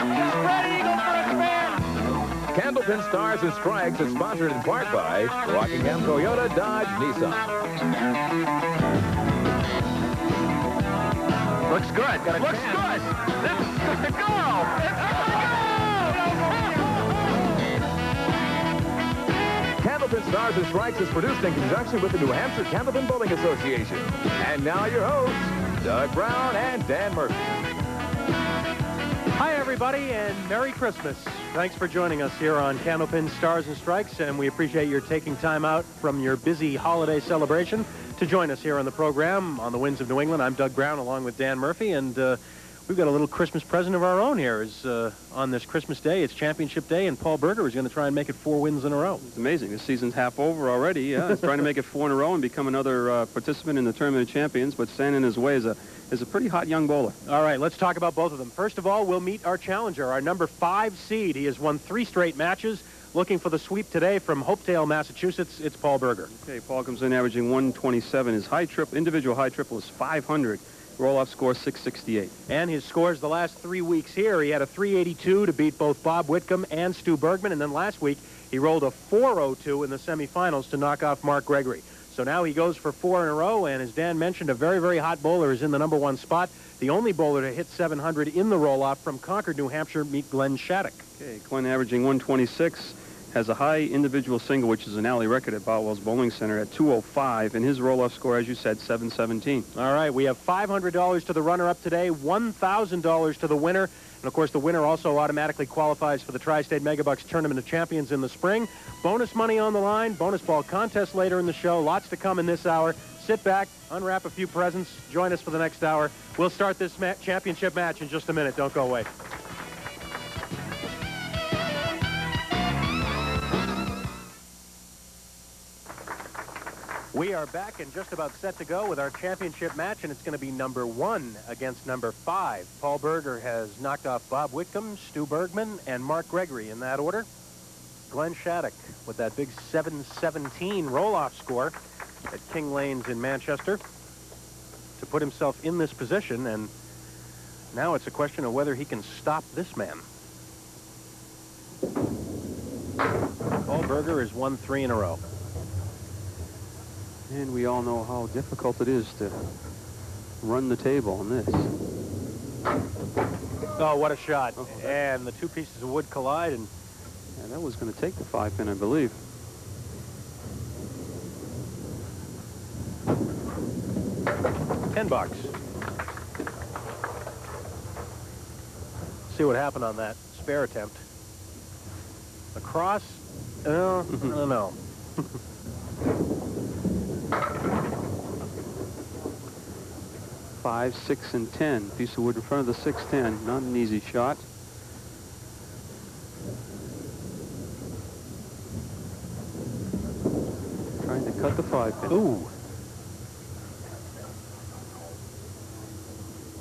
Spread eagle for a spin. Candlepin Stars and Strikes is sponsored in part by Rockingham Toyota Dodge Nissan. Looks good. Looks good. This is the goal. It's the Candlepin Stars and Strikes is produced in conjunction with the New Hampshire Candlepin Bowling Association. And now your hosts, Doug Brown and Dan Murphy. Hi, everybody, and Merry Christmas. Thanks for joining us here on Candlepin Stars and Strikes, and we appreciate your taking time out from your busy holiday celebration to join us here on the program on the Winds of New England. I'm Doug Brown along with Dan Murphy, and we've got a little Christmas present of our own here. On this Christmas Day, it's championship day, and Paul Berger is going to try and make it 4 wins in a row. It's amazing. This season's half over already. Yeah, he's trying to make it 4 in a row and become another participant in the Tournament of Champions, but standing in his way is a pretty hot young bowler. All right, let's talk about both of them. First of all, we'll meet our challenger, our number 5 seed. He has won 3 straight matches. Looking for the sweep today from Hopedale, Massachusetts, it's Paul Berger. Okay, Paul comes in averaging 127. His individual high triple is 500. Roll-off score 668. And his scores the last 3 weeks here. He had a 382 to beat both Bob Whitcomb and Stu Bergman. And then last week, he rolled a 402 in the semifinals to knock off Mark Gregory. So now he goes for 4 in a row. And as Dan mentioned, a very, very hot bowler is in the number 1 spot. The only bowler to hit 700 in the roll-off from Concord, New Hampshire, meet Glen Shattuck. Okay, Glen averaging 126. Has a high individual single, which is an alley record at Botwell's Bowling Center at 205, and his roll-off score, as you said, 717. All right, we have $500 to the runner-up today, $1,000 to the winner, and of course the winner also automatically qualifies for the Tri-State Megabucks Tournament of Champions in the spring. Bonus money on the line, bonus ball contest later in the show, lots to come in this hour. Sit back, unwrap a few presents, join us for the next hour. We'll start this championship match in just a minute. Don't go away. We are back and just about set to go with our championship match, and it's going to be number 1 against number 5. Paul Berger has knocked off Bob Whitcomb, Stu Bergman, and Mark Gregory in that order. Glen Shattuck with that big 717 roll-off score at King Lanes in Manchester to put himself in this position, and now it's a question of whether he can stop this man. Paul Berger has won 3 in a row. And we all know how difficult it is to run the table on this. Oh, what a shot. And the 2 pieces of wood collide, and yeah, that was going to take the 5-pin, I believe. $10. See what happened on that spare attempt. Across? I don't know. 5, 6, and 10. Piece of wood in front of the 6-10. Not an easy shot. Trying to cut the 5-pin. Ooh.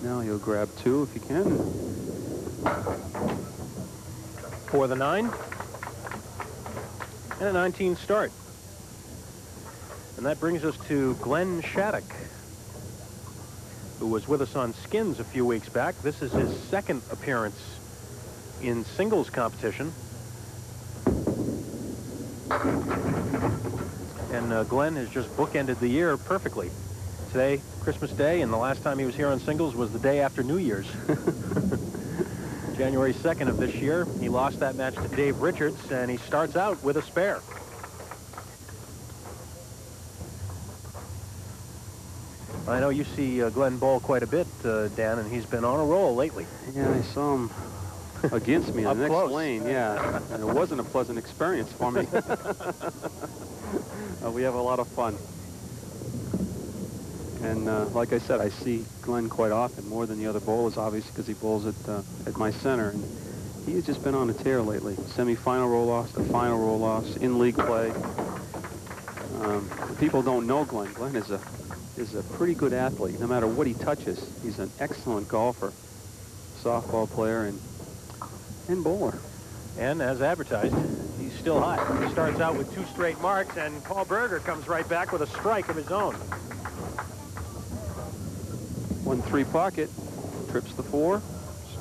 Now he'll grab 2 if he can. For the 9. And a 19 start. And that brings us to Glen Shattuck, who was with us on Skins a few weeks back. This is his 2nd appearance in singles competition. And Glen has just bookended the year perfectly. Today, Christmas Day, and the last time he was here on singles was the day after New Year's. January 2nd of this year. He lost that match to Dave Richards, and he starts out with a spare. I know you see Glen bowl quite a bit, Dan, and he's been on a roll lately. Yeah, I saw him against me in the next close. lane, yeah. And it wasn't a pleasant experience for me. We have a lot of fun. And like I said, I see Glen quite often, more than the other bowlers, obviously, because he bowls at my center. And he has just been on a tear lately. Semi-final roll-offs, the final roll-offs, in-league play. People don't know Glen. Glen is a pretty good athlete. No matter what he touches, he's an excellent golfer, softball player, and bowler. And as advertised, he's still hot. He starts out with 2 straight marks, and Paul Berger comes right back with a strike of his own. 1-3 pocket, trips the 4,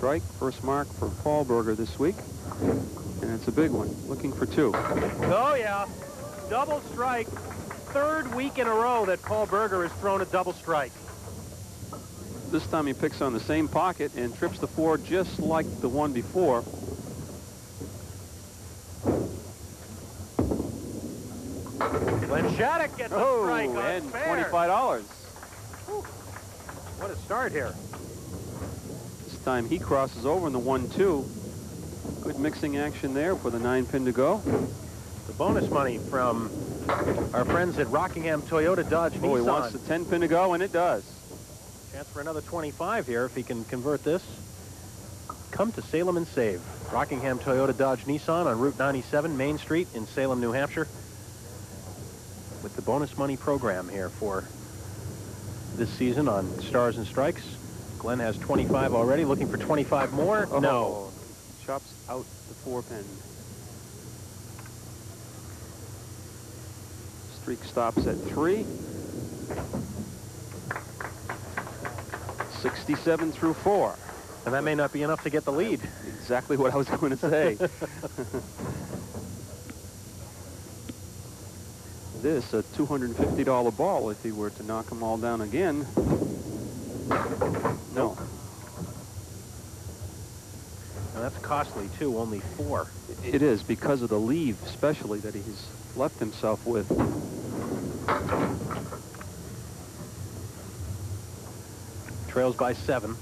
strike. First mark for Paul Berger this week. And it's a big one. Looking for 2. Oh, yeah. Double strike. Third week in a row that Paul Berger has thrown a double strike. This time he picks on the same pocket and trips the 4 just like the one before. Glen Shattuck gets a strike on and fair. $25. What a start here. This time he crosses over in the 1-2. Good mixing action there for the 9-pin to go. The bonus money from our friends at Rockingham Toyota Dodge Nissan. Oh, he wants the 10-pin to go, and it does. Chance for another 25 here if he can convert this. Come to Salem and save. Rockingham Toyota Dodge Nissan on Route 97 Main Street in Salem, New Hampshire, with the bonus money program here for this season on Stars and Strikes. Glen has 25 already, looking for 25 more. Oh, no. Chops out the 4-pin. Streak stops at 3. 67 through 4. And that may not be enough to get the lead. Exactly what I was going to say. This a $250 ball if he were to knock them all down again. No. Now that's costly too, only 4. It is, because of the leave especially that he's left himself with. Trails by 7.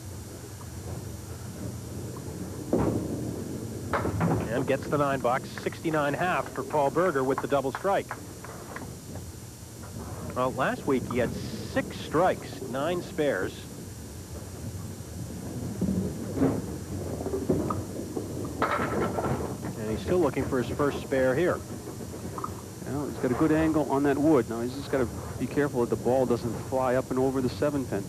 And gets the 9 box. 69.5 for Paul Berger with the double strike. Well, last week he had 6 strikes, 9 spares. And he's still looking for his first spare here. Well, he's got a good angle on that wood. Now he's just got to be careful that the ball doesn't fly up and over the 7-pin.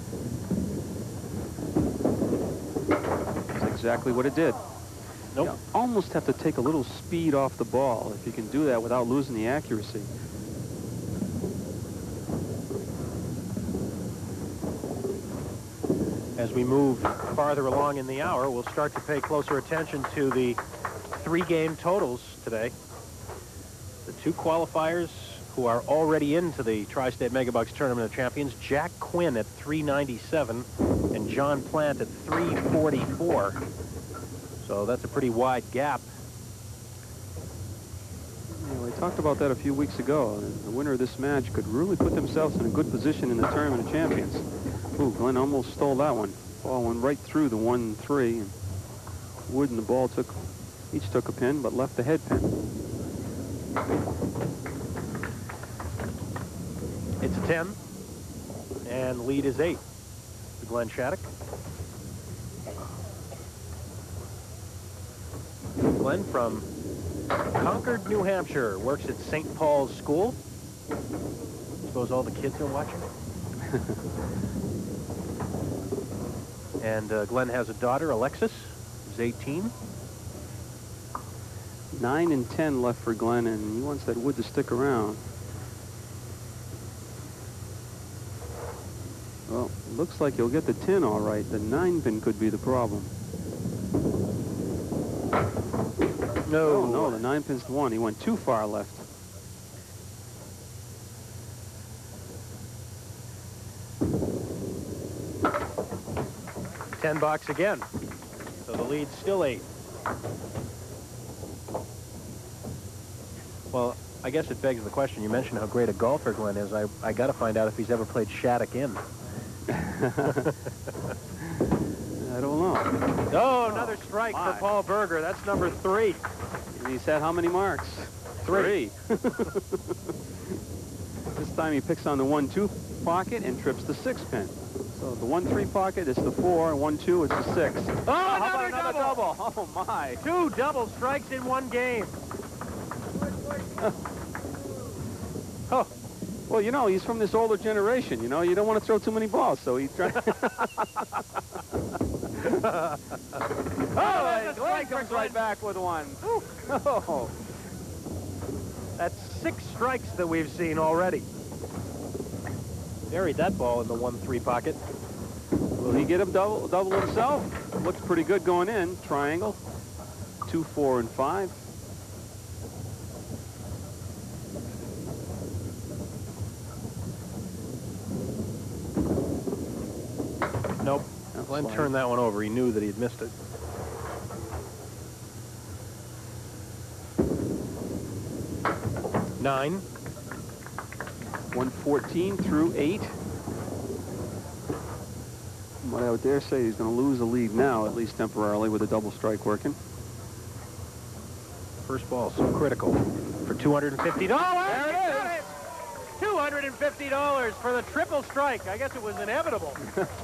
That's exactly what it did. Nope. You almost have to take a little speed off the ball if you can do that without losing the accuracy. As we move farther along in the hour, we'll start to pay closer attention to the 3-game totals today. The 2 qualifiers who are already into the Tri-State Megabucks Tournament of Champions, Jack Quinn at 397 and John Plant at 344. So that's a pretty wide gap. Yeah, we talked about that a few weeks ago. The winner of this match could really put themselves in a good position in the Tournament of Champions. Ooh, Glen almost stole that one. Ball went right through the 1-3. And Wood and the ball each took a pin, but left the head pin. It's a 10, and lead is 8 to Glen Shattuck. Glen from Concord, New Hampshire, works at St. Paul's School. Suppose all the kids are watching. And Glen has a daughter, Alexis, who's 18. 9 and 10 left for Glen, and he wants that wood to stick around. Well, it looks like he'll get the 10 all right. The 9-pin could be the problem. No. Oh, no, the 9-pin's the one. He went too far left. $10 again. So the lead's still 8. Well, I guess it begs the question. You mentioned how great a golfer Glen is. I got to find out if he's ever played Shattuck in. I don't know. Oh, another strike for Paul Berger. That's number 3. And he's had how many marks? 3. This time he picks on the 1-2 pocket and trips the 6-pin. So the 1-3 pocket is the 4, 1-2 is the 6. Oh, another double! Oh, my. 2 double strikes in one game. Oh, well, you know, he's from this older generation. You know, you don't want to throw too many balls, so he tried. Oh, Glen comes right back with one. Oh. That's 6 strikes that we've seen already. Buried that ball in the 1-3 pocket. Will he get him double himself? looks pretty good going in. Triangle. 2, 4, and 5. Nope. Glenn turned that one over. He knew that he'd missed it. Nine. 114 through 8. What I would dare say, he's going to lose the lead now, at least temporarily, with a double strike working. First ball so critical for $250. There it is. $250 for the triple strike. I guess it was inevitable.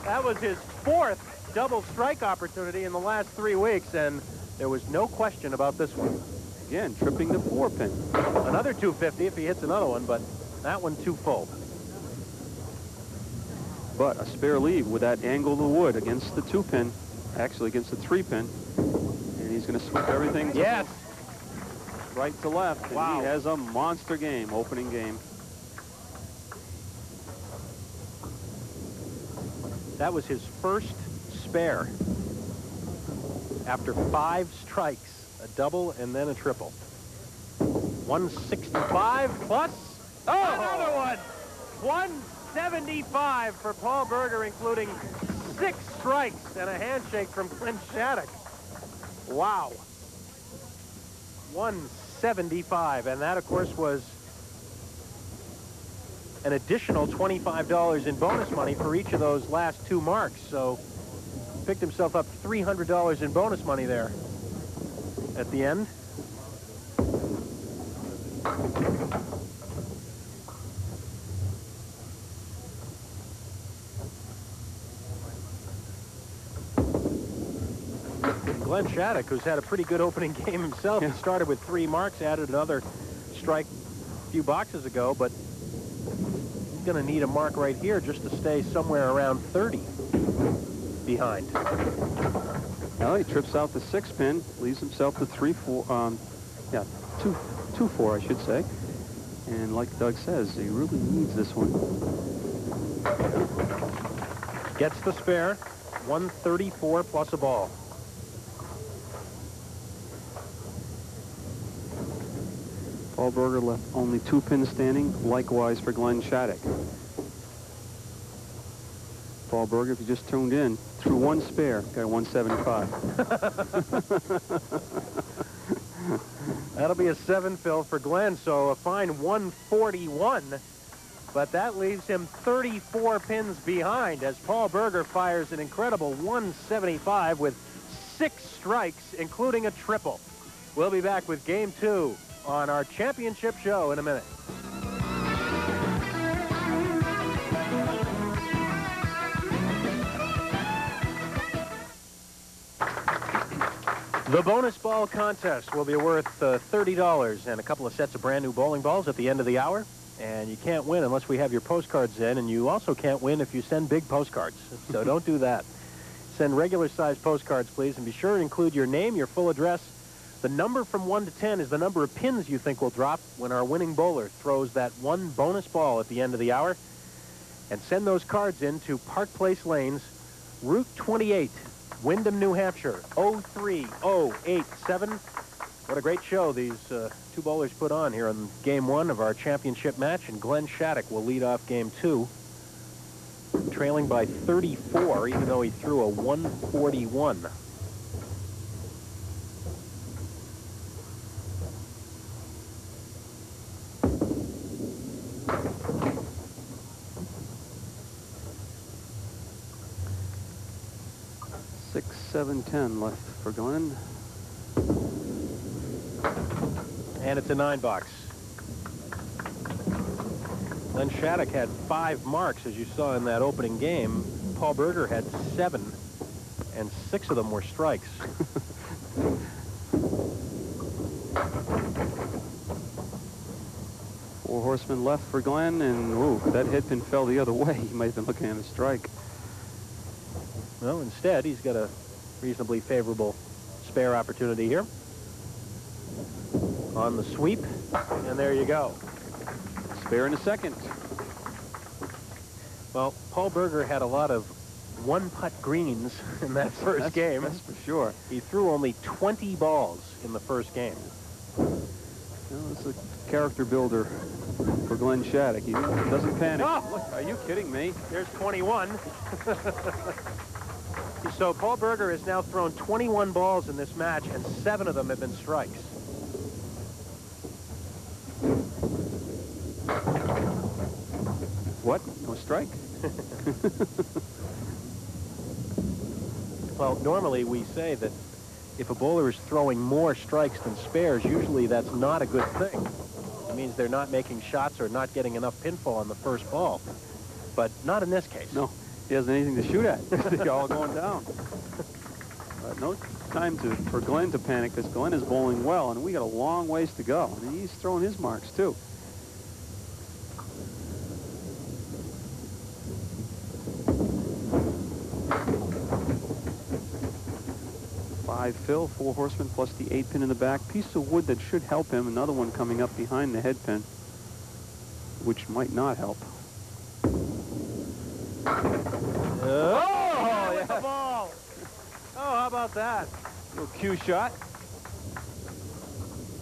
That was his 4th double strike opportunity in the last 3 weeks, and there was no question about this one. Again, tripping the 4-pin. Another $250 if he hits another one, but that one too full. But a spare leave with that angle of the wood against the 2-pin, actually against the 3-pin, and he's going to sweep everything. Yes. Right to left. And wow. He has a monster game, opening game. That was his first spare after 5 strikes, a double and then a triple. 165 plus. Oh, another one. 175 for Paul Berger, including 6 strikes and a handshake from Glen Shattuck. Wow. 175, and that, of course, was an additional $25 in bonus money for each of those last 2 marks. So picked himself up $300 in bonus money there at the end. Glen Shattuck, who's had a pretty good opening game himself, he started with 3 marks, added another strike a few boxes ago, but he's going to need a mark right here just to stay somewhere around 30 behind. Well, he trips out the 6-pin, leaves himself the 3-4, 2-4, I should say. And like Doug says, he really needs this one. Gets the spare, 134 plus a ball. Paul Berger left only 2 pins standing, likewise for Glen Shattuck. Paul Berger, if you just tuned in, threw 1 spare, got a 175. That'll be a 7 fill for Glenn, so a fine 141, but that leaves him 34 pins behind as Paul Berger fires an incredible 175 with 6 strikes, including a triple. We'll be back with Game 2 on our championship show in a minute. The bonus ball contest will be worth $30 and a couple of sets of brand new bowling balls at the end of the hour. And you can't win unless we have your postcards in, and you also can't win if you send big postcards. So don't do that. Send regular-sized postcards, please, and be sure to include your name, your full address. The number from 1 to 10 is the number of pins you think will drop when our winning bowler throws that 1 bonus ball at the end of the hour. And send those cards in to Park Place Lanes, Route 28, Windham, New Hampshire, 03087. What a great show these 2 bowlers put on here on Game 1 of our championship match, and Glen Shattuck will lead off Game 2, trailing by 34, even though he threw a 141. Six, 7, 10 left for Glenn. And it's a 9 box. Glen Shattuck had 5 marks, as you saw in that opening game. Paul Berger had 7, and 6 of them were strikes. 4 horsemen left for Glenn, and ooh, that headpin fell the other way. He might have been looking at a strike. Well, instead, he's got a reasonably favorable spare opportunity here on the sweep, and there you go. Spare in a second. Well, Paul Berger had a lot of one-putt greens in that first game. That's for sure. He threw only 20 balls in the first game. It's a character builder for Glen Shattuck. He doesn't panic. Oh! Look, are you kidding me? There's 21. So Paul Berger has now thrown 21 balls in this match, and 7 of them have been strikes. What? No strike? Well, normally we say that if a bowler is throwing more strikes than spares, usually that's not a good thing. It means they're not making shots or not getting enough pinfall on the first ball. But not in this case. No, he hasn't anything to shoot at. They're all going down. No time for Glen to panic, because Glen is bowling well, and we got a long ways to go. And he's throwing his marks, too. Fill, 4 horsemen plus the 8 pin in the back. Piece of wood that should help him. Another one coming up behind the head pin, which might not help. Oh, yeah. The ball. Oh, how about that? Little cue shot.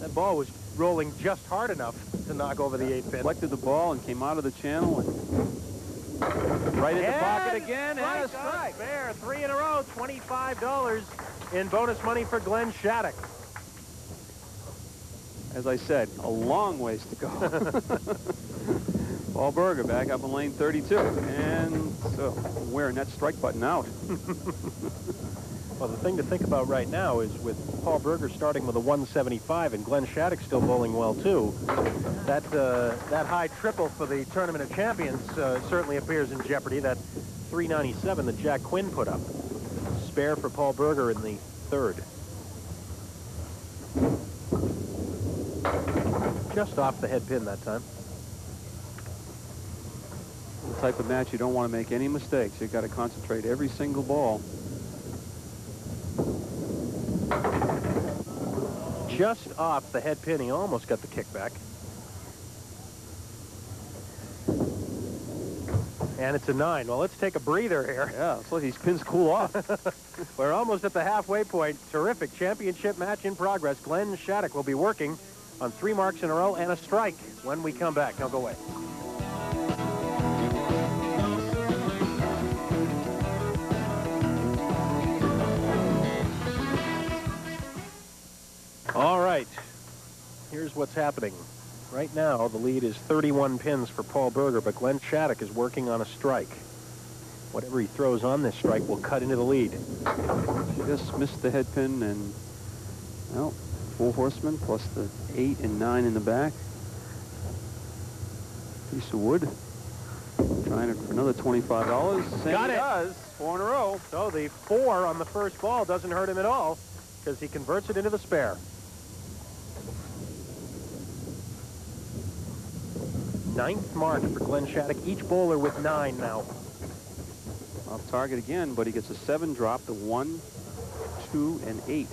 That ball was rolling just hard enough to knock over the 8 pin. Deflected the ball and came out of the channel and right in the pocket again. And a strike. Fair. 3 in a row. $25 in bonus money for Glen Shattuck. As I said, a long ways to go. Paul Berger back up in lane 32. And so wearing that strike button out. Well, the thing to think about right now is with Paul Berger starting with a 175 and Glen Shattuck still bowling well, too, that high triple for the Tournament of Champions certainly appears in jeopardy. That 397 that Jack Quinn put up. Spare for Paul Berger in the third. Just off the head pin that time. The type of match you don't want to make any mistakes. You've got to concentrate every single ball. Just off the head pin, he almost got the kickback. And it's a 9. Well, let's take a breather here. Yeah, it's like these pins cool off. We're almost at the halfway point. Terrific championship match in progress. Glen Shattuck will be working on 3 marks in a row and a strike when we come back. Don't go away. All right. Here's what's happening. Right now, the lead is 31 pins for Paul Berger, but Glen Shattuck is working on a strike. Whatever he throws on this strike will cut into the lead. Just missed the head pin, and, well, 4 horsemen plus the 8 and 9 in the back. Piece of wood. Trying it for another $25. Got it. Does. 4 in a row. So the 4 on the first ball doesn't hurt him at all because he converts it into the spare. 9th mark for Glen Shattuck. Each bowler with 9 now. Off target again, but he gets a 7 drop to 1, 2, and 8.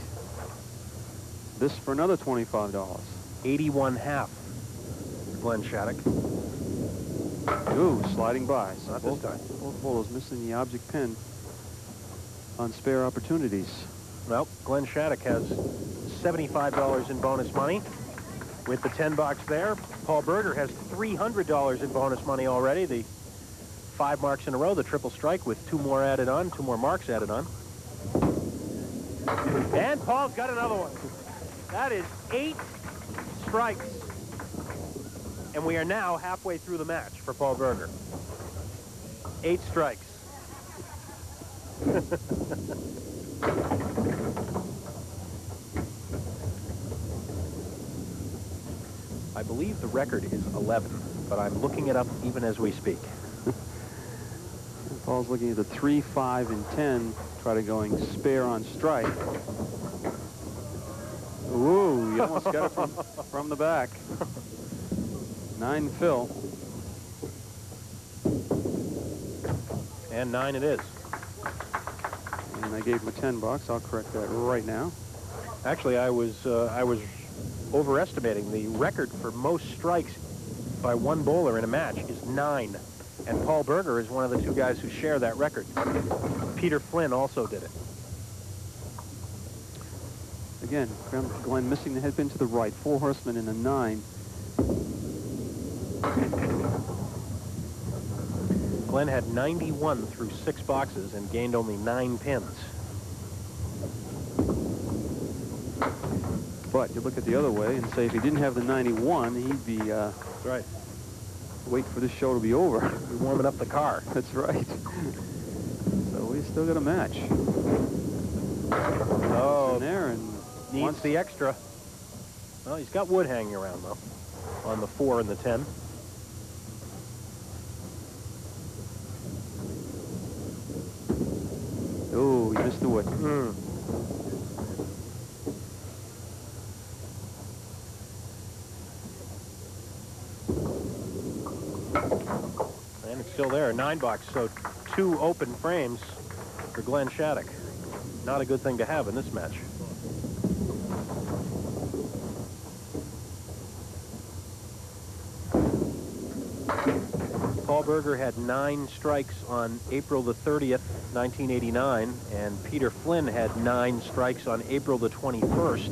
This for another $25. 81.5 for Glen Shattuck. Ooh, sliding by. So Not this time. Both bowlers missing the object pin on spare opportunities. Well, Glen Shattuck has $75 in bonus money with the 10 bucks there. Paul Berger has $300 in bonus money already. The 5 marks in a row, the triple strike with 2 more added on, 2 more marks added on. And Paul's got another one. That is 8 strikes. And we are now halfway through the match for Paul Berger. 8 strikes. I believe the record is 11, but I'm looking it up even as we speak. Paul's looking at the 3, 5, and 10. Try to going spare on strike. Ooh, you almost got it from the back. 9 fill. And 9 it is. And I gave him a 10 bucks. I'll correct that right now. Actually, I was overestimating. The record for most strikes by one bowler in a match is 9. And Paul Berger is one of the two guys who share that record. Peter Flynn also did it. Again, Glen missing the headpin to the right. 4 horsemen in a 9. Glen had 91 through 6 boxes and gained only 9 pins. But you look at the other way and say if he didn't have the 91, he'd be Right. wait for this show to be over. We're warming up the car. That's right. So we still got a match. Oh, In there and needs the extra. Well, he's got wood hanging around, though, on the 4 and the 10. Oh, he missed the wood. And it's still there, a 9 box, so 2 open frames for Glen Shattuck. Not a good thing to have in this match. Paul Berger had 9 strikes on April the 30th, 1989, and Peter Flynn had 9 strikes on April the 21st,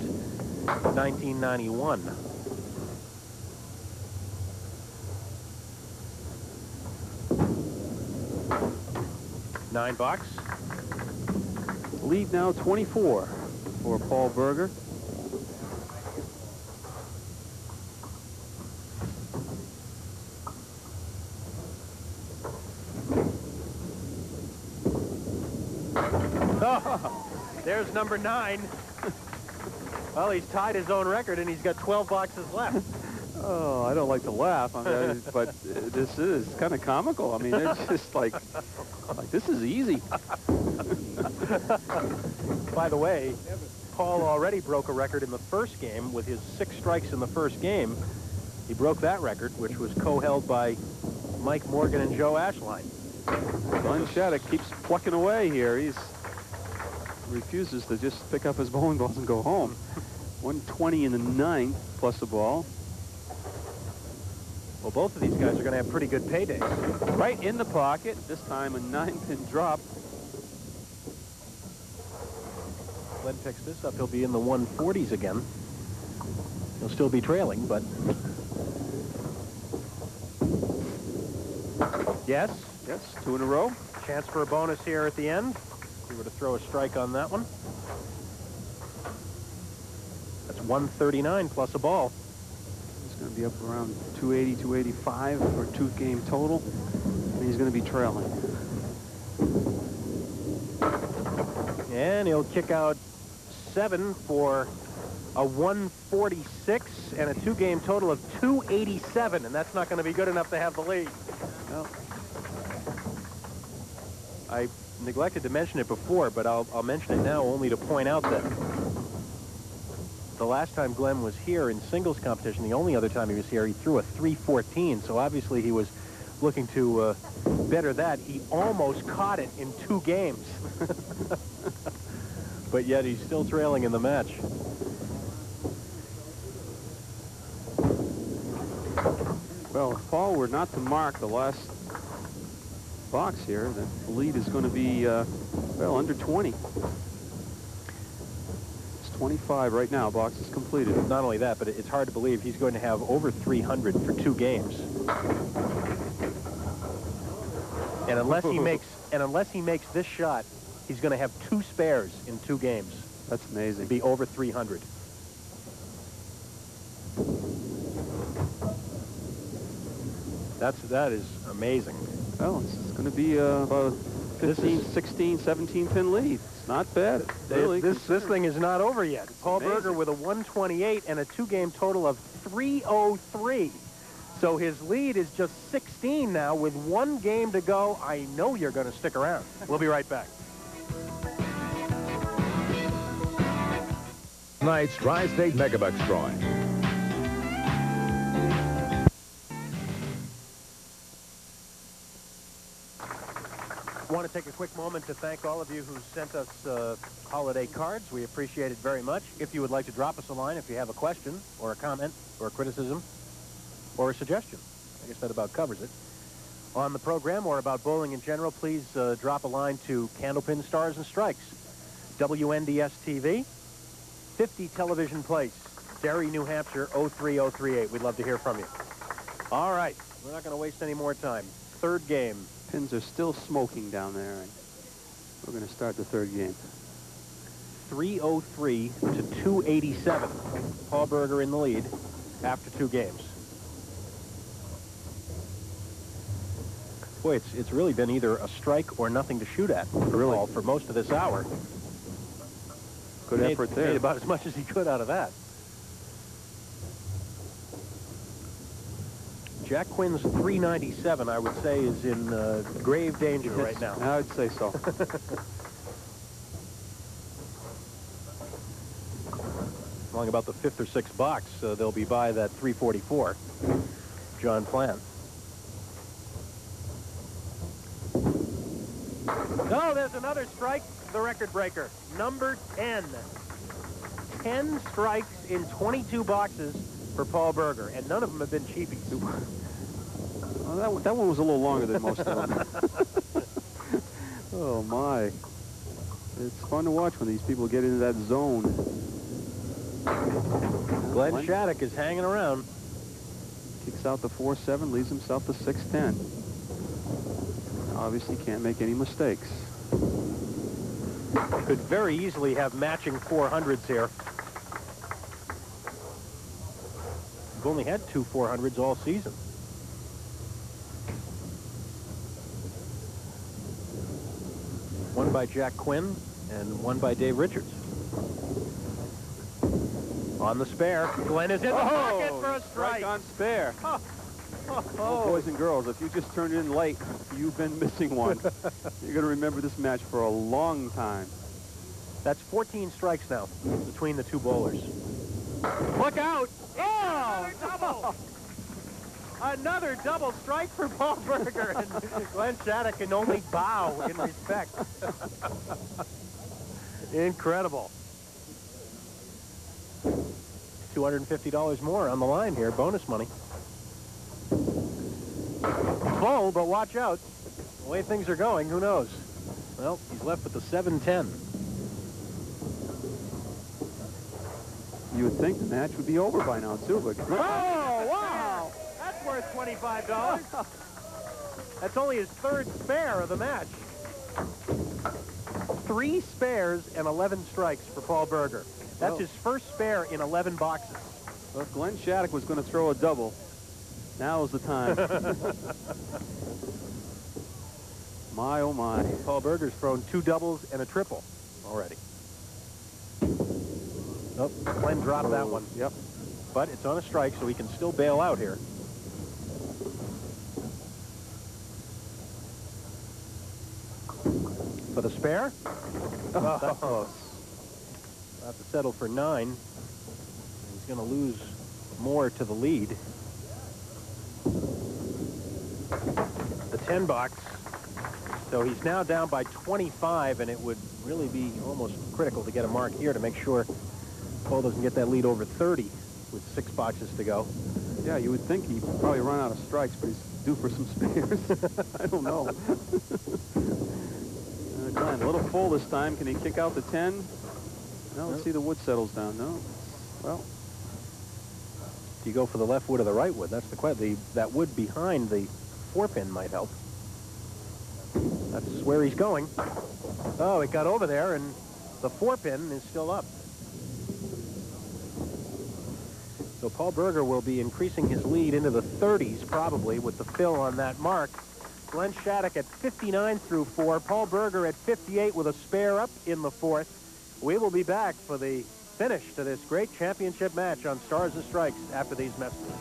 1991. Nine box. Lead now 24 for Paul Berger. Oh, there's number 9. Well, he's tied his own record, and he's got 12 boxes left. Oh, I don't like to laugh, I mean, but this is kind of comical. I mean, it's just like this is easy. By the way, Paul already broke a record in the first game with his 6 strikes in the first game. He broke that record, which was co-held by Mike Morgan and Joe Ashline. Glen Shattuck keeps plucking away here. He refuses to just pick up his bowling balls and go home. 120 in the 9th plus a ball. Well, both of these guys are going to have pretty good paydays. Right in the pocket. This time a 9-pin drop. Glen picks this up. He'll be in the 140s again. He'll still be trailing, but... Yes? Yes, 2 in a row. Chance for a bonus here at the end. If he were to throw a strike on that one. That's 139 plus a ball. He's going to be up around 280, 285 for a 2-game total. And he's going to be trailing. And he'll kick out 7 for a 146 and a 2-game total of 287. And that's not going to be good enough to have the lead. Well, I neglected to mention it before, but I'll mention it now only to point out that the last time Glen was here in singles competition, the only other time he was here, he threw a 314. So obviously he was looking to better that. He almost caught it in 2 games. But yet he's still trailing in the match. well, if Paul were not to mark the last box here, the lead is going to be, well, under 20. It's 25 right now. Box is completed. Not only that, but it's hard to believe he's going to have over 300 for 2 games. And unless he makes this shot, he's going to have 2 spares in 2 games. That's amazing. It'd be over 300. That is amazing. Well, it's going to be about a 15, 16, 17-pin lead. It's not bad. Really, this thing is not over yet. Paul amazing. Berger with a 128 and a 2-game total of 303. So his lead is just 16 now with 1 game to go. I know you're going to stick around. We'll be right back. Tonight's Tri-State Megabucks drawing. I want to take a quick moment to thank all of you who sent us holiday cards. We appreciate it very much. If you would like to drop us a line, if you have a question or a comment or a criticism or a suggestion, I guess that about covers it. on the program or about bowling in general, please drop a line to Candlepin Stars and Strikes, WNDS TV, 50 Television Place, Derry, New Hampshire, 03038. We'd love to hear from you. All right, we're not going to waste any more time. Third game. Pins are still smoking down there, and we're going to start the third game. 303 to 287. Paul Berger in the lead after 2 games. Boy, it's really been either a strike or nothing to shoot at Paul for most of this hour. Good effort there. Made about as much as he could out of that. Jack Quinn's 397, I would say, is in grave danger right now. I would say so. Along about the 5th or 6th box, they'll be by that 344. John Plant. Oh, there's another strike, the record breaker. Number 10. 10 strikes in 22 boxes for Paul Berger, and none of them have been cheapies. Well, that one was a little longer than most of them. Oh, my. It's fun to watch when these people get into that zone. Glen Shattuck is hanging around. Kicks out the 4-7, leaves himself the 6-10. Obviously can't make any mistakes. Could very easily have matching 400s here. We've only had 2 400s all season. One by Jack Quinn and one by Dave Richards. On the spare, Glen is in the pocket for a strike. On spare. Oh, boys and girls, if you just turned in late, you've been missing one. You're going to remember this match for a long time. That's 14 strikes now between the 2 bowlers. Look out! Oh, double! Another double strike for Paul Berger, and Glen Shattuck can only bow in respect. Incredible. $250 more on the line here, bonus money. Full, but watch out. The way things are going, who knows? Well, he's left with the 7-10. You would think the match would be over by now, too, but... Oh, wow! That's worth $25. That's only his 3rd spare of the match. 3 spares and 11 strikes for Paul Berger. That's his first spare in 11 boxes. Well, if Glen Shattuck was going to throw a double, now is the time. My, oh my. Paul Berger's thrown 2 doubles and a triple already. Oh, Glen dropped that one. Yep. But it's on a strike, so he can still bail out here. For the spare? Oh, that's close. About to settle for 9. He's going to lose more to the lead. The 10 box. So he's now down by 25, and it would really be almost critical to get a mark here to make sure Paul doesn't get that lead over 30 with 6 boxes to go. Yeah, you would think he'd probably run out of strikes, but he's due for some spares. I don't know. Glen, a little full this time. Can he kick out the 10? No, let's see the wood settles down. No. Well, do you go for the left wood or the right wood? That's the question. That wood behind the 4-pin might help. That's where he's going. Oh, it got over there, and the 4-pin is still up. So Paul Berger will be increasing his lead into the 30s, probably, with the fill on that mark. Glen Shattuck at 59 through 4. Paul Berger at 58 with a spare up in the 4th. We will be back for the finish to this great championship match on Stars and Strikes after these messages.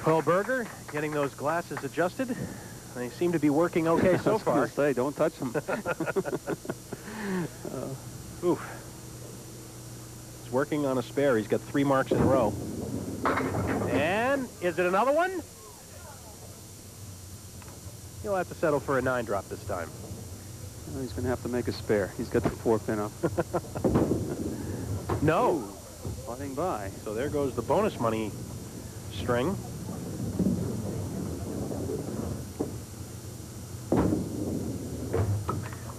Paul Berger getting those glasses adjusted. They seem to be working okay so far. I was going to say, don't touch them. Oof. He's working on a spare. He's got 3 marks in a row. And is it another one? He'll have to settle for a 9 drop this time. Well, he's going to have to make a spare. He's got the 4-pin up. No. Ooh, putting by. So there goes the bonus money string.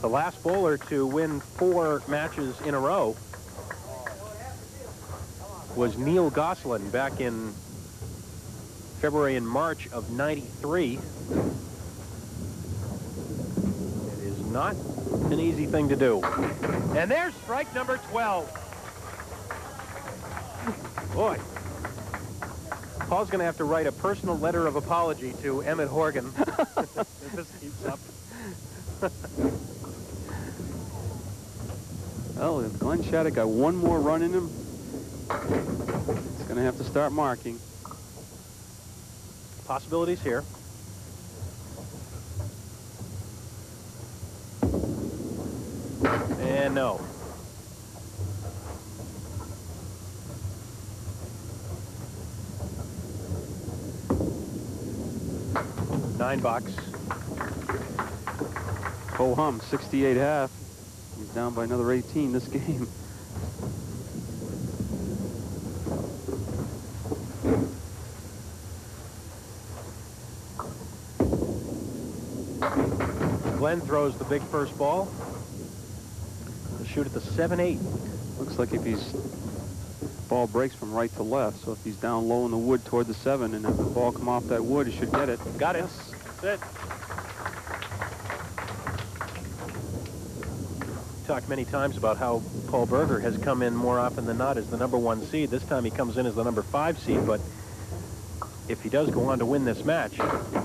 The last bowler to win 4 matches in a row was Neil Gosselin back in February and March of '93. It is not an easy thing to do. And there's strike number 12. Boy. Paul's going to have to write a personal letter of apology to Emmett Horgan if this keeps up. Well, if Glen Shattuck got one more run in him, he's going to have to start marking. Possibilities here. And no. $9. Ho hum, 68.5. He's down by another 18 this game. Glen throws the big first ball. To shoot at the 7-8. Looks like if he's ball breaks from right to left, so if he's down low in the wood toward the 7 and if the ball come off that wood, he should get it. Got it. Yes. That's it. Talked many times about how Paul Berger has come in more often than not as the #1 seed. This time he comes in as the #5 seed, but if he does go on to win this match,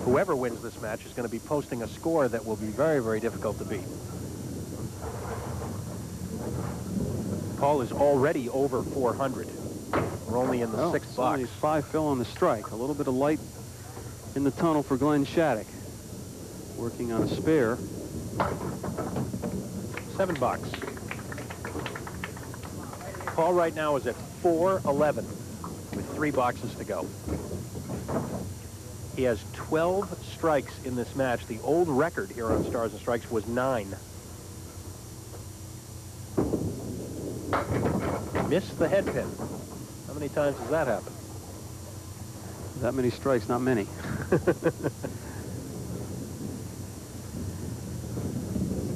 whoever wins this match is going to be posting a score that will be very, very difficult to beat. Paul is already over 400. We're only in the 6th box. Only 5 fill on the strike. A little bit of light in the tunnel for Glen Shattuck. Working on a spare. $7. Paul right now is at 411 with 3 boxes to go. He has 12 strikes in this match. The old record here on Stars and Strikes was 9. Missed the head pin. How many times has that happened? That many strikes, not many. He's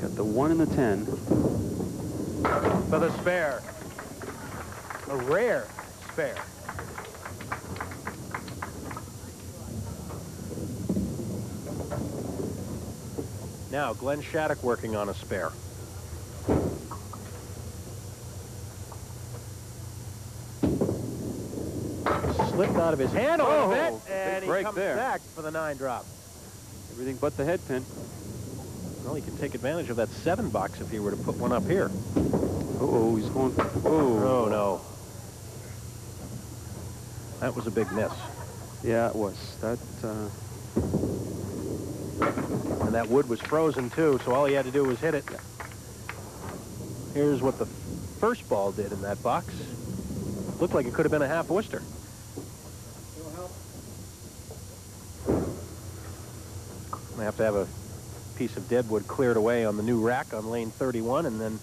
got the 1 and the 10. For the spare. A rare spare. Now, Glen Shattuck working on a spare. Slipped out of his hand a little bit, and he comes back for the 9 drop. Everything but the head pin. Well, he can take advantage of that 7 box if he were to put one up here. Uh-oh, he's going. Oh, no. That was a big miss. Yeah, it was. That. And that wood was frozen, too, so all he had to do was hit it. Here's what the first ball did in that box. Looked like it could have been a half Worcester. I have to have a piece of deadwood cleared away on the new rack on lane 31, and then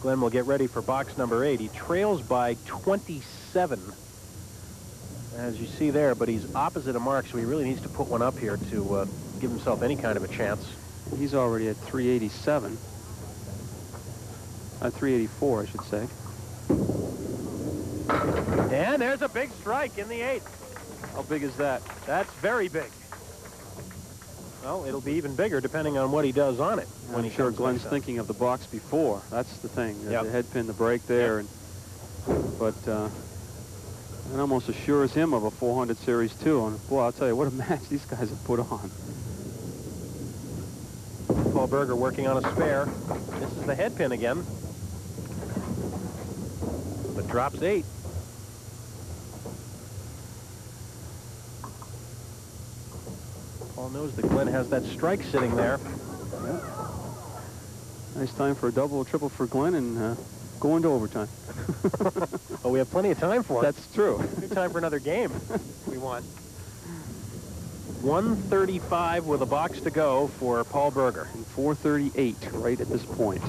Glen will get ready for box number 8. He trails by 27, as you see there, but he's opposite a mark, so he really needs to put one up here to give himself any kind of a chance. He's already at 387. 384, I should say. And there's a big strike in the 8th. How big is that? That's very big. Well, it'll be even bigger depending on what he does on it. I'm sure Glen's thinking of the box before. That's the thing. Yep. The head pin, the break there. Yep. But it almost assures him of a 400 series too. And boy, I'll tell you what a match these guys have put on. Paul Berger working on a spare. This is the head pin again. But drops 8. Paul knows that Glen has that strike sitting there. Yeah. Nice time for a double or triple for Glen and go into overtime. Oh, we have plenty of time for it. That's true. Good time for another game we want. 135 with a box to go for Paul Berger. And 438 right at this point.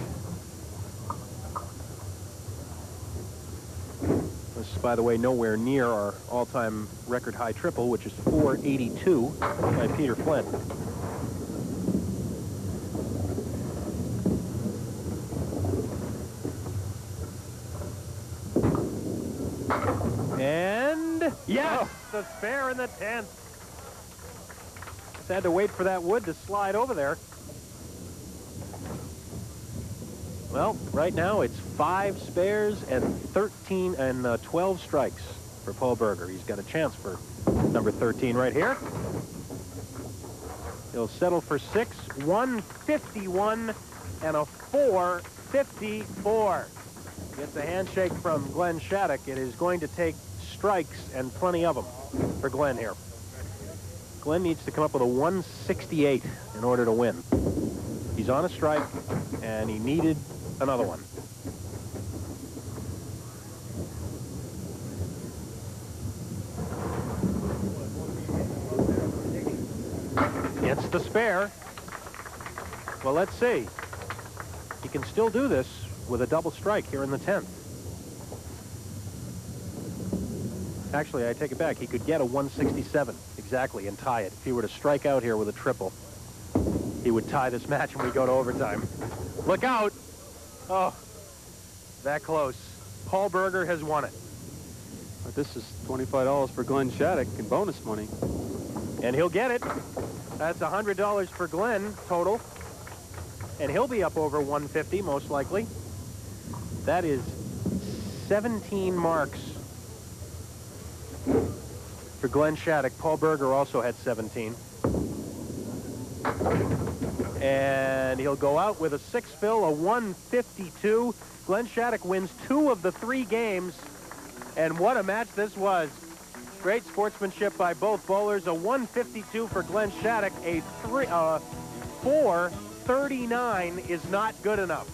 This is, by the way, nowhere near our all-time record high triple, which is 482 by Peter Flynn. And yes, the spare in the 10th. Just had to wait for that wood to slide over there. Well, right now it's 5 spares and 12 strikes for Paul Berger. He's got a chance for number 13 right here. He'll settle for 6, 151 and a 454. Gets a handshake from Glen Shattuck. It is going to take strikes and plenty of them for Glen here. Glen needs to come up with a 168 in order to win. He's on a strike, and he needed another one. It's the spare. Well, let's see. He can still do this with a double strike here in the 10th. Actually, I take it back. He could get a 167 exactly and tie it. If he were to strike out here with a triple, he would tie this match and we go to overtime. Look out. Oh, that close. Paul Berger has won it. But this is $25 for Glen Shattuck in bonus money. And he'll get it. That's $100 for Glen total. And he'll be up over 150 most likely. That is 17 marks for Glen Shattuck. Paul Berger also had 17. And he'll go out with a 6 fill, a 152. Glen Shattuck wins 2 of the 3 games. And what a match this was. Great sportsmanship by both bowlers. A 152 for Glen Shattuck. A 439 is not good enough.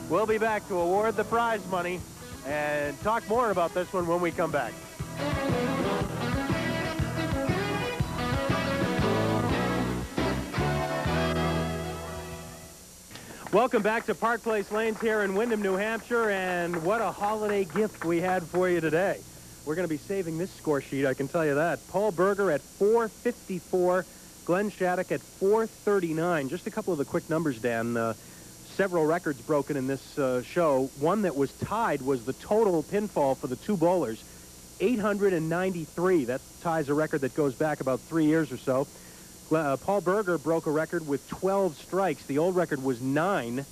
We'll be back to award the prize money and talk more about this one when we come back. Welcome back to Park Place Lanes here in Windham, New Hampshire, and what a holiday gift we had for you today. We're going to be saving this score sheet, I can tell you that. Paul Berger at 454, Glen Shattuck at 439. Just a couple of the quick numbers, Dan. Several records broken in this show. One that was tied was the total pinfall for the 2 bowlers, 893. That ties a record that goes back about 3 years or so. Paul Berger broke a record with 12 strikes. The old record was 9.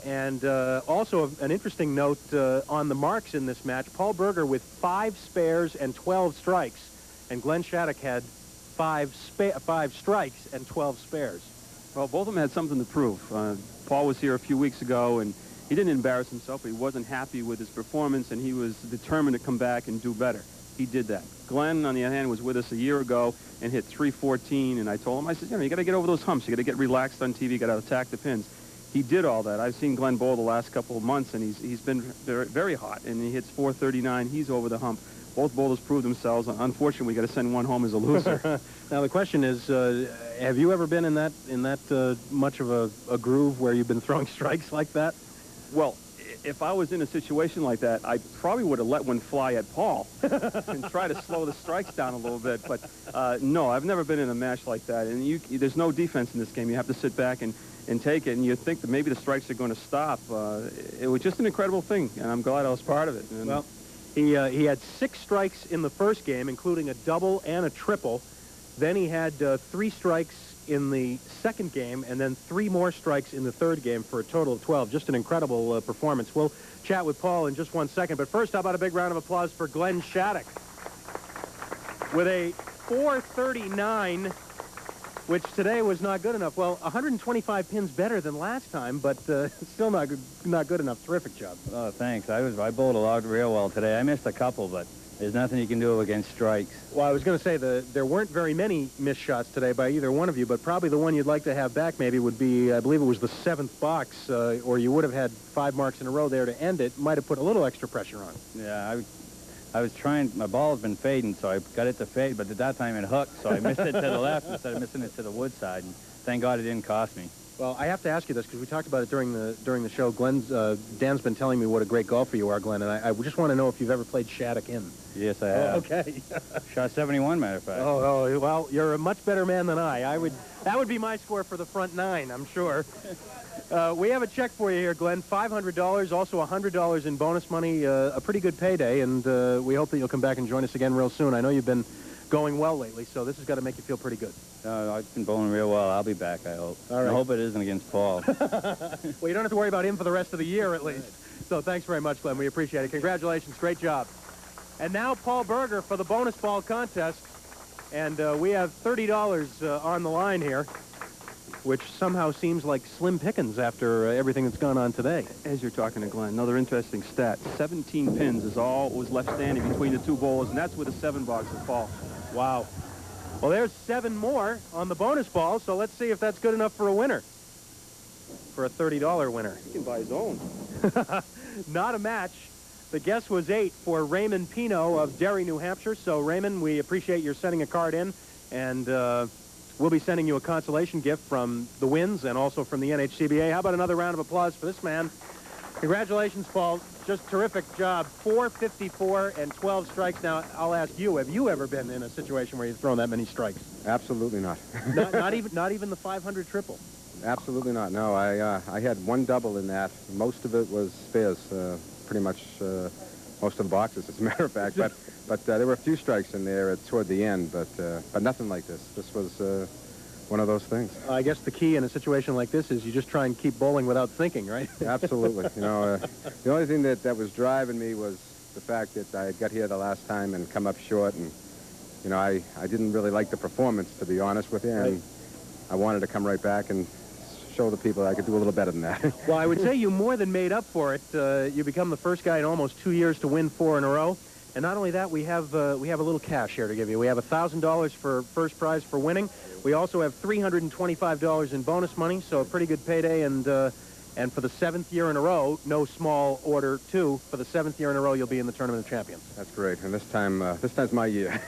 And also an interesting note on the marks in this match, Paul Berger with 5 spares and 12 strikes. And Glen Shattuck had 5 strikes and 12 spares. Well, both of them had something to prove. Paul was here a few weeks ago, and he didn't embarrass himself. He wasn't happy with his performance, and he was determined to come back and do better. He did that. Glen, on the other hand, was with us a year ago and hit 314, and I told him, I said, you got to get over those humps. You got to get relaxed on TV. You got to attack the pins. He did all that. I've seen Glen bowl the last couple of months, and he's been very, very hot, and he hits 439. He's over the hump. Both bowlers proved themselves. Unfortunately, we got to send one home as a loser. Now the question is, have you ever been in that much of a groove where you've been throwing strikes like that? Well, if I was in a situation like that, I probably would have let one fly at Paul and try to slow the strikes down a little bit. But no, I've never been in a match like that. And there's no defense in this game. You have to sit back and take it, and you think that maybe the strikes are going to stop. It was just an incredible thing, and I'm glad I was part of it. And well, he had 6 strikes in the first game, including a double and a triple. Then he had 3 strikes in the second game, and then 3 more strikes in the third game for a total of 12. Just an incredible performance. We'll chat with Paul in just one second, but first, how about a big round of applause for Glen Shattuck with a 439, which today was not good enough. Well, 125 pins better than last time, but still not good enough. Terrific job. Oh, thanks. I bowled a lot real well today. I missed a couple, but there's nothing you can do against strikes. Well, I was going to say there weren't very many missed shots today by either one of you, but probably the one you'd like to have back maybe would be, I believe it was the 7th box, or you would have had 5 marks in a row there to end it. Might have put a little extra pressure on. Yeah, I was trying, my ball has been fading, so I got it to fade, but at that time it hooked, so I missed it to the left instead of missing it to the wood side. And thank God it didn't cost me. Well, I have to ask you this because we talked about it during the show. Dan's been telling me what a great golfer you are, Glenn, and I just want to know if you've ever played Shattuck in. Yes, I have. Oh, okay. Shot 71, matter of fact. Oh, well, you're a much better man than I. That would be my score for the front nine, I'm sure. We have a check for you here, Glenn. $500, also $100 in bonus money. A pretty good payday, and we hope that you'll come back and join us again real soon. I know you've been going well lately, so this has got to make you feel pretty good. I've been bowling real well. I'll be back, I hope. All right. I hope it isn't against Paul. Well, you don't have to worry about him for the rest of the year, at least. So thanks very much, Glenn. We appreciate it. Congratulations. Great job. And now Paul Berger for the bonus ball contest. And we have $30 on the line here, which somehow seems like slim pickings after everything that's gone on today. As you're talking to Glenn, another interesting stat. 17 pins is all was left standing between the two bowlers, and that's with a 7-box of Paul. Wow. Well, there's 7 more on the bonus ball, so let's see if that's good enough for a winner. For a $30 winner. He can buy his own. Not a match. The guess was 8 for Raymond Pino of Derry, New Hampshire. So, Raymond, we appreciate your sending a card in, and we'll be sending you a consolation gift from the Winds and also from the NHCBA. How about another round of applause for this man? Congratulations, Paul. Just terrific job. 454 and 12 strikes. Now, I'll ask you, have you ever been in a situation where you've thrown that many strikes? Absolutely not. not even the 500 triple? Absolutely not. No, I had 1 double in that. Most of it was spares, pretty much most of the boxes, as a matter of fact. But there were a few strikes in there toward the end, but nothing like this. This was one of those things. I guess the key in a situation like this is you just try and keep bowling without thinking, right? Absolutely. You know, the only thing that was driving me was the fact that I got here the last time and come up short, and you know, I didn't really like the performance, to be honest with you, and right. I wanted to come right back and show the people I could do a little better than that. Well, I would say you more than made up for it. You become the first guy in almost 2 years to win 4 in a row. And not only that, we have a little cash here to give you. We have $1,000 for first prize for winning. We also have $325 in bonus money, so a pretty good payday. And for the 7th year in a row, no small order, too. For the 7th year in a row, you'll be in the Tournament of Champions. That's great. And this time's my year.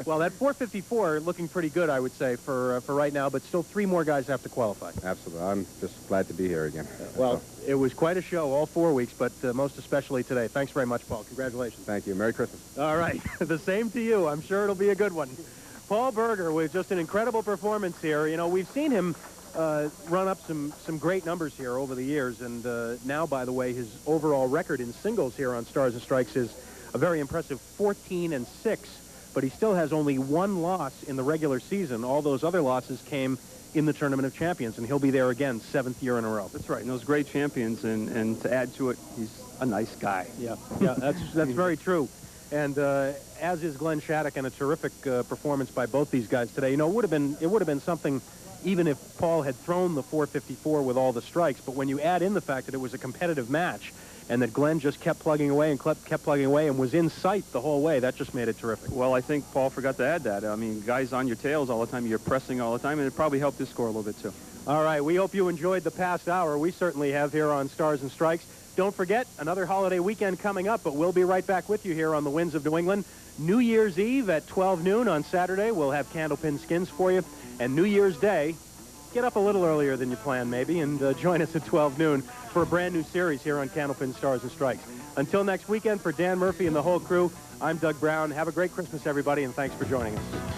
Well, that 454 looking pretty good, I would say, for right now. But still 3 more guys have to qualify. Absolutely. I'm just glad to be here again. Well, it was quite a show all 4 weeks, but most especially today. Thanks very much, Paul. Congratulations. Thank you. Merry Christmas. All right. The same to you. I'm sure it'll be a good one. Paul Berger with just an incredible performance here. You know, we've seen him run up some great numbers here over the years, and now, by the way, his overall record in singles here on Stars and Strikes is a very impressive 14-6, but he still has only 1 loss in the regular season. All those other losses came in the Tournament of Champions, and he'll be there again 7th year in a row. That's right, and those great champions, and to add to it, he's a nice guy. Yeah, that's very true. And as is Glen Shattuck, and a terrific performance by both these guys today. You know, it would have been something even if Paul had thrown the 454 with all the strikes, but when you add in the fact that it was a competitive match and that Glenn just kept plugging away and kept plugging away and was in sight the whole way, that just made it terrific. Well, I think Paul forgot to add that. I mean, guys on your tails all the time, you're pressing all the time, and it probably helped his score a little bit, too. All right, we hope you enjoyed the past hour. We certainly have here on Stars and Strikes. Don't forget, another holiday weekend coming up, but we'll be right back with you here on the Winds of New England. New Year's Eve at 12 noon on Saturday, we'll have Candlepin skins for you. And New Year's Day, get up a little earlier than you planned, maybe, and join us at 12 noon for a brand new series here on Candlepin Stars and Strikes. Until next weekend, for Dan Murphy and the whole crew, I'm Doug Brown. Have a great Christmas, everybody, and thanks for joining us.